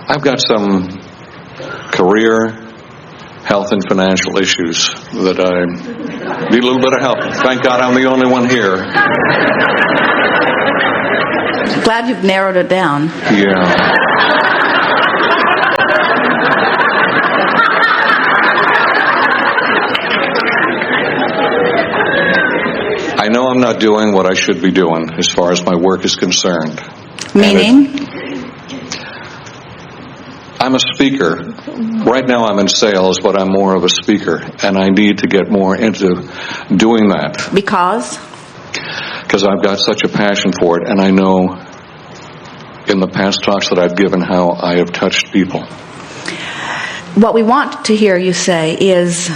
I've got some career, health, and financial issues that I need a little bit of help. Thank God I'm the only one here. Glad you've narrowed it down. Yeah. I know I'm not doing what I should be doing as far as my work is concerned. Meaning? I'm a speaker. Right now I'm in sales, but I'm more of a speaker, and I need to get more into doing that. Because? Because I've got such a passion for it, and I know in the past talks that I've given how I have touched people. What we want to hear you say is,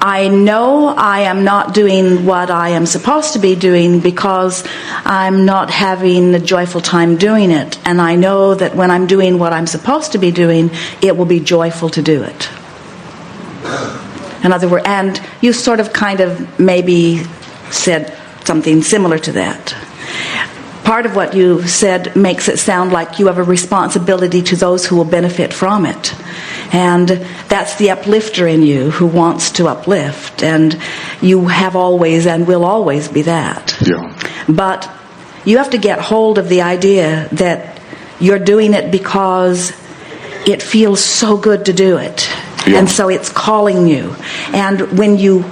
I know I am not doing what I am supposed to be doing because I'm not having a joyful time doing it. And I know that when I'm doing what I'm supposed to be doing, it will be joyful to do it. In other words, and you sort of kind of maybe said something similar to that. Part of what you said makes it sound like you have a responsibility to those who will benefit from it. And that's the uplifter in you who wants to uplift. And you have always and will always be that. Yeah. But you have to get hold of the idea that you're doing it because it feels so good to do it. Yeah. And so it's calling you. And when you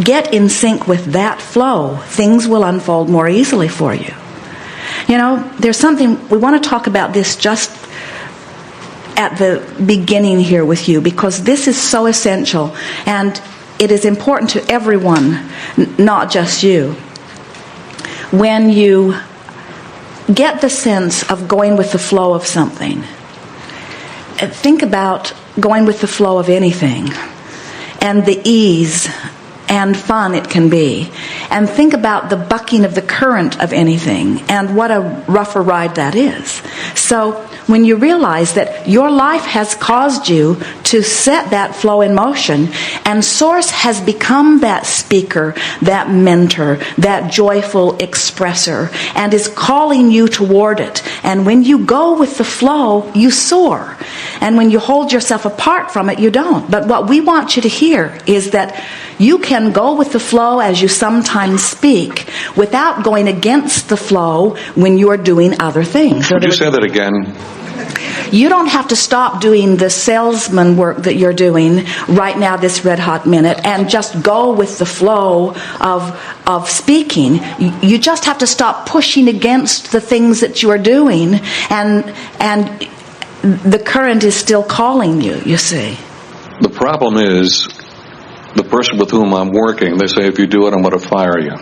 get in sync with that flow, things will unfold more easily for you. You know, there's something, we want to talk about this just at the beginning here with you, because this is so essential, and it is important to everyone, not just you. When you get the sense of going with the flow of something, think about going with the flow of anything, and the ease and fun it can be. And think about the bucking of the current of anything, and what a rougher ride that is. So when you realize that your life has caused you to set that flow in motion, and Source has become that speaker, that mentor, that joyful expresser, and is calling you toward it. And when you go with the flow, you soar. And when you hold yourself apart from it, you don't. But what we want you to hear is that you can go with the flow as you sometimes speak without going against the flow when you are doing other things. Would you say that again? You don't have to stop doing the salesman work that you're doing right now, this red hot minute, and just go with the flow of speaking. You just have to stop pushing against the things that you are doing, and the current is still calling you, you see. The problem is, the person with whom I'm working, they say, if you do it, I'm going to fire you.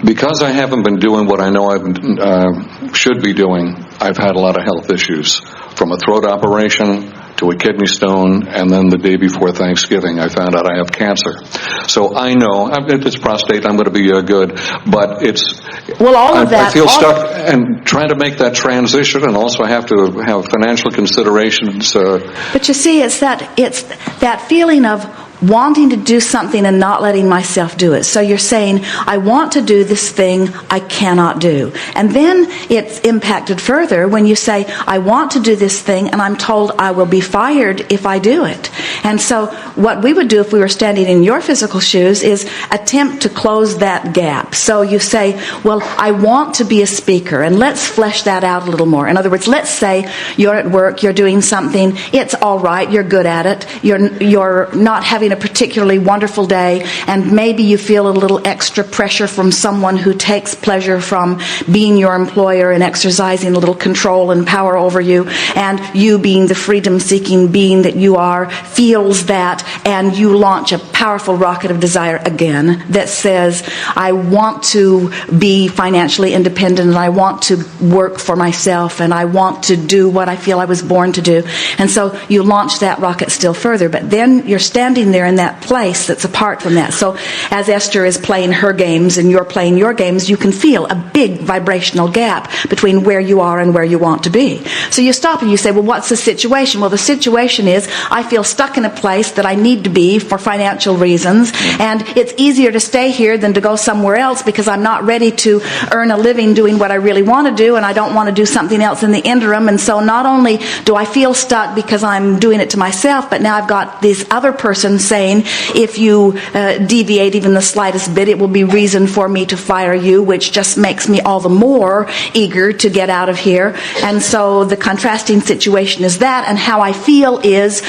Because I haven't been doing what I know I should be doing, I've had a lot of health issues. From a throat operation to a kidney stone, and then the day before Thanksgiving, I found out I have cancer. So I know, if it's prostate, I'm going to be good, but it's... Well, all of that... I feel stuck and trying to make that transition, and also I have to have financial considerations. But you see, it's that feeling of wanting to do something and not letting myself do it. So you're saying, I want to do this thing I cannot do. And then it's impacted further when you say, I want to do this thing and I'm told I will be fired if I do it. And so what we would do if we were standing in your physical shoes is attempt to close that gap. So you say, well, I want to be a speaker, and let's flesh that out a little more. In other words, let's say you're at work, you're doing something, it's all right, you're good at it, you're not having a particularly wonderful day, and maybe you feel a little extra pressure from someone who takes pleasure from being your employer and exercising a little control and power over you, and you, being the freedom-seeking being that you are, feels that, and you launch a powerful rocket of desire again that says, I want to be financially independent, and I want to work for myself, and I want to do what I feel I was born to do. And so you launch that rocket still further, but then you're standing there in that place that's apart from that. So as Esther is playing her games and you're playing your games, you can feel a big vibrational gap between where you are and where you want to be. So you stop and you say, well, what's the situation? Well, the situation is I feel stuck in a place that I need to be for financial reasons. And it's easier to stay here than to go somewhere else because I'm not ready to earn a living doing what I really want to do, and I don't want to do something else in the interim. And so not only do I feel stuck because I'm doing it to myself, but now I've got this other person saying, if you deviate even the slightest bit, it will be reason for me to fire you, which just makes me all the more eager to get out of here. And so the contrasting situation is that, and how I feel is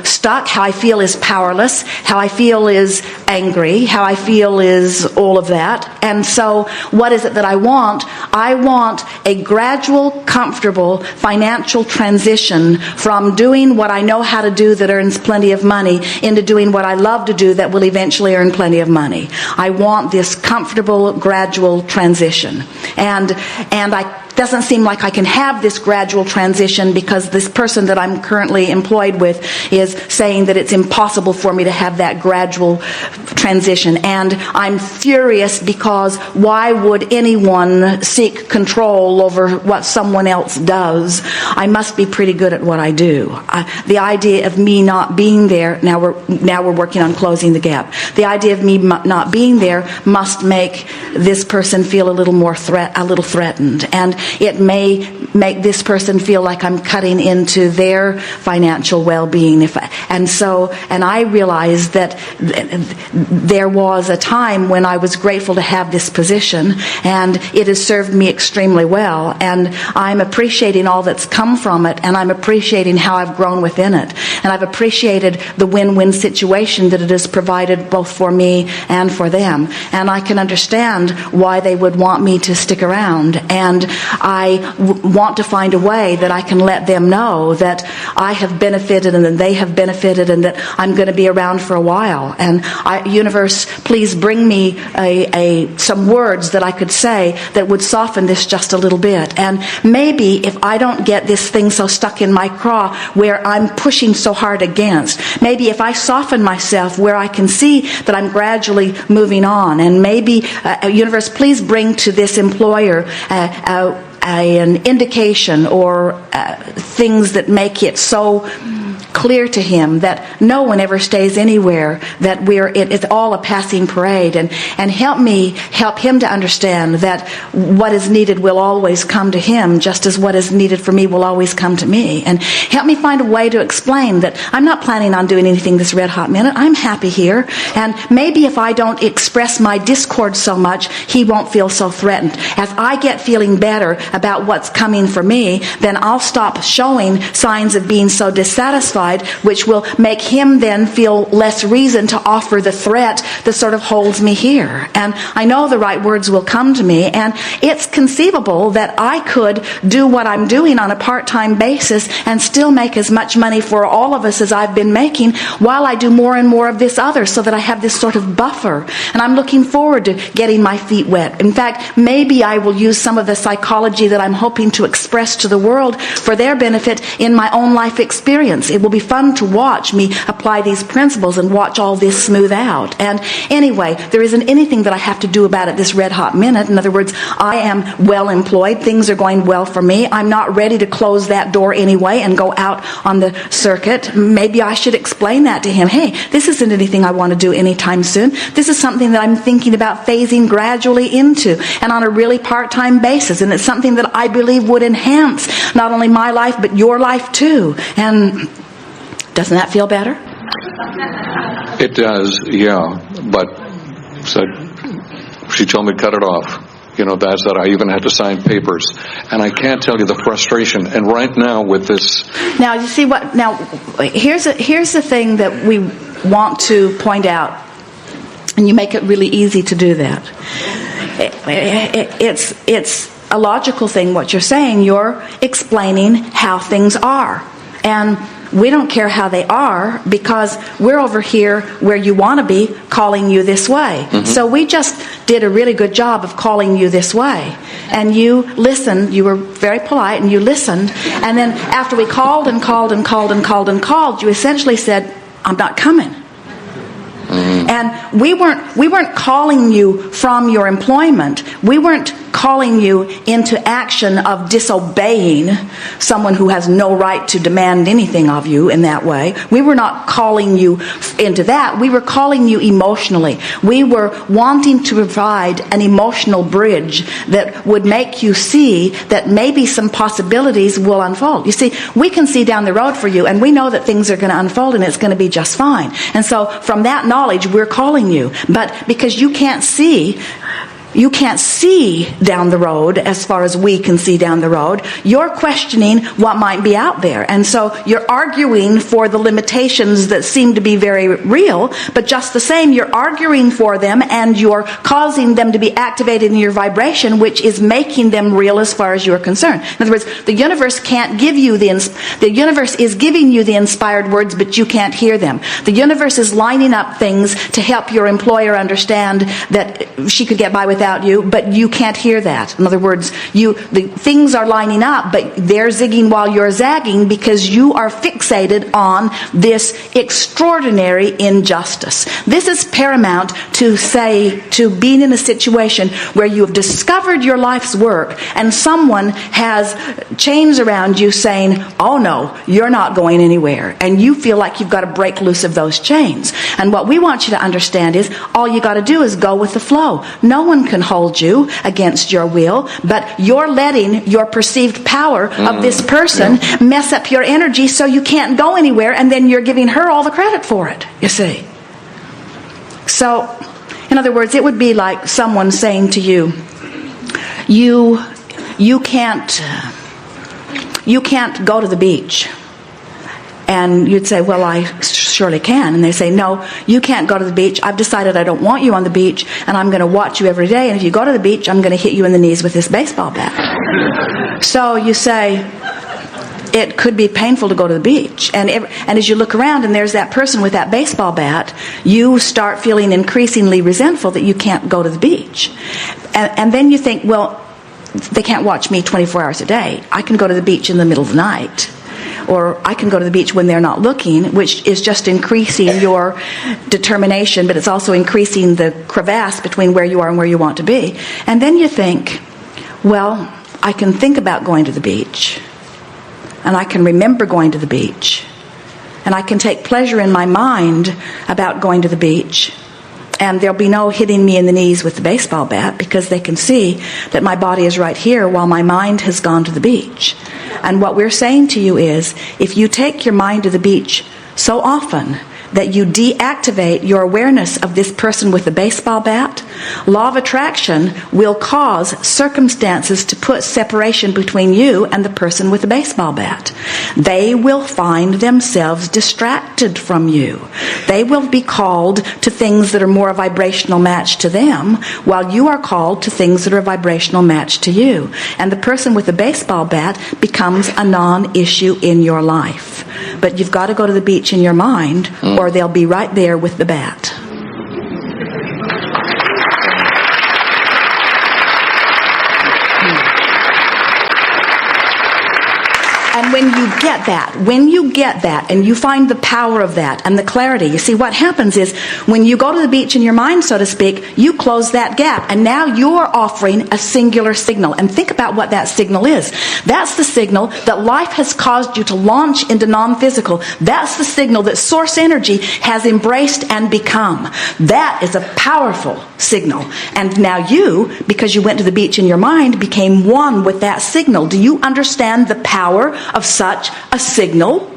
stuck, how I feel is powerless, how I feel is angry, how I feel is all of that. And so what is it that I want? I want a gradual, comfortable financial transition from doing what I know how to do that earns plenty of money into doing what I love to do that will eventually earn plenty of money. I want this comfortable, gradual transition. And doesn't seem like I can have this gradual transition because this person that I'm currently employed with is saying that it's impossible for me to have that gradual transition. And I'm furious because why would anyone seek control over what someone else does? I must be pretty good at what I do. The idea of me not being there, now we're working on closing the gap. The idea of me not being there must make this person feel a little threatened. And it may make this person feel like I'm cutting into their financial well-being. And I realized that there was a time when I was grateful to have this position, and it has served me extremely well. And I'm appreciating all that's come from it, and I'm appreciating how I've grown within it. And I've appreciated the win-win situation that it has provided both for me and for them. And I can understand why they would want me to stick around. And I want to find a way that I can let them know that I have benefited and that they have benefited and that I'm going to be around for a while. And universe, please bring me some words that I could say that would soften this just a little bit. And maybe if I don't get this thing so stuck in my craw where I'm pushing so hard against, maybe if I soften myself where I can see that I'm gradually moving on, and maybe universe, please bring to this employer an indication or things that make it so clear to him that no one ever stays anywhere, that it's all a passing parade, and help him to understand that what is needed will always come to him, just as what is needed for me will always come to me. And help me find a way to explain that I'm not planning on doing anything this red hot minute. I'm happy here, and maybe if I don't express my discord so much, he won't feel so threatened. As I get feeling better about what's coming for me, then I'll stop showing signs of being so dissatisfied, which will make him then feel less reason to offer the threat that sort of holds me here. And I know the right words will come to me, and it's conceivable that I could do what I'm doing on a part-time basis and still make as much money for all of us as I've been making while I do more and more of this other, so that I have this sort of buffer. And I'm looking forward to getting my feet wet. In fact, maybe I will use some of the psychology that I'm hoping to express to the world for their benefit in my own life experience. It will be fun to watch me apply these principles and watch all this smooth out. And anyway, there isn't anything that I have to do about it this red hot minute. In other words, I am well employed. Things are going well for me. I'm not ready to close that door anyway and go out on the circuit. Maybe I should explain that to him. Hey, this isn't anything I want to do anytime soon. This is something that I'm thinking about phasing gradually into, and on a really part-time basis. And it's something that I believe would enhance not only my life, but your life too. And doesn't that feel better? It does, yeah. But she told me to cut it off. That's that I even had to sign papers. And I can't tell you the frustration. And right now with this... Now, you see what... Now, here's the thing that we want to point out. And you make it really easy to do that. It's a logical thing what you're saying. You're explaining how things are. And we don't care how they are, because we're over here where you want to be, calling you this way. Mm-hmm. So we just did a really good job of calling you this way. And you listened. You were very polite, and you listened. And then after we called and called and called and called and called, you essentially said, I'm not coming. Mm-hmm. And we weren't calling you from your employment. We weren't calling you into action of disobeying someone who has no right to demand anything of you in that way. We were not calling you into that. We were calling you emotionally. We were wanting to provide an emotional bridge that would make you see that maybe some possibilities will unfold. You see, we can see down the road for you, and we know that things are going to unfold and it's going to be just fine. And so from that knowledge, we're calling you. But because you can't see down the road as far as we can see down the road, you're questioning what might be out there. And so you're arguing for the limitations that seem to be very real, but just the same, you're arguing for them and you're causing them to be activated in your vibration, which is making them real as far as you're concerned. In other words, the universe can't give you the universe is giving you the inspired words, but you can't hear them. The universe is lining up things to help your employer understand that she could get by without you, but you can't hear that. In other words, the things are lining up, but they're zigging while you're zagging because you are fixated on this extraordinary injustice. This is paramount to being in a situation where you have discovered your life's work and someone has chains around you saying, oh no, you're not going anywhere. And you feel like you've got to break loose of those chains. And what we want you to understand is all you got to do is go with the flow. No one can hold you against your will, but you're letting your perceived power of this person mess up your energy so you can't go anywhere, and then you're giving her all the credit for it, you see. So, in other words, it would be like someone saying to you, you can't go to the beach. And you'd say, well, I surely can. And they say, no, you can't go to the beach. I've decided I don't want you on the beach, and I'm going to watch you every day. And if you go to the beach, I'm going to hit you in the knees with this baseball bat. So you say, it could be painful to go to the beach. And as you look around and there's that person with that baseball bat, you start feeling increasingly resentful that you can't go to the beach. And then you think, well, they can't watch me 24 hours a day. I can go to the beach in the middle of the night. Or I can go to the beach when they're not looking, which is just increasing your determination, but it's also increasing the crevasse between where you are and where you want to be. And then you think, well, I can think about going to the beach, and I can remember going to the beach, and I can take pleasure in my mind about going to the beach, and there'll be no hitting me in the knees with the baseball bat because they can see that my body is right here while my mind has gone to the beach. And what we're saying to you is, if you take your mind to the beach so often that you deactivate your awareness of this person with the baseball bat, law of attraction will cause circumstances to put separation between you and the person with the baseball bat. They will find themselves distracted from you. They will be called to things that are more a vibrational match to them, while you are called to things that are a vibrational match to you. And the person with the baseball bat becomes a non-issue in your life. But you've got to go to the beach in your mind, or they'll be right there with the bat. And when you get that, and you find the power of that and the clarity, you see what happens is when you go to the beach in your mind, so to speak, you close that gap, and now you're offering a singular signal. And think about what that signal is. That's the signal that life has caused you to launch into non-physical. That's the signal that source energy has embraced and become. That is a powerful signal. And now you, because you went to the beach in your mind, became one with that signal. Do you understand the power of such a signal?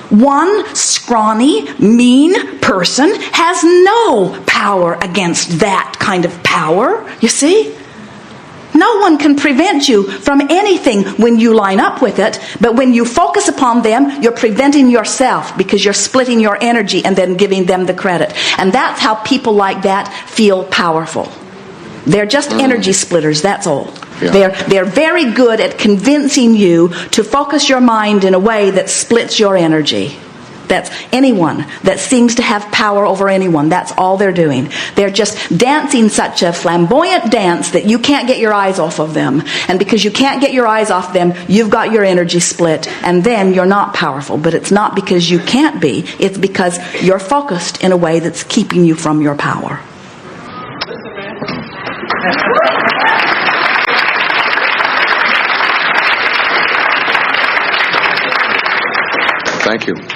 One scrawny, mean person has no power against that kind of power, you see? No one can prevent you from anything when you line up with it, but when you focus upon them, you're preventing yourself because you're splitting your energy and then giving them the credit. And that's how people like that feel powerful. They're just energy splitters, that's all. Yeah. They're very good at convincing you to focus your mind in a way that splits your energy. That's anyone that seems to have power over anyone. That's all they're doing. They're just dancing such a flamboyant dance that you can't get your eyes off of them. And because you can't get your eyes off them, you've got your energy split. And then you're not powerful. But it's not because you can't be. It's because you're focused in a way that's keeping you from your power. Thank you.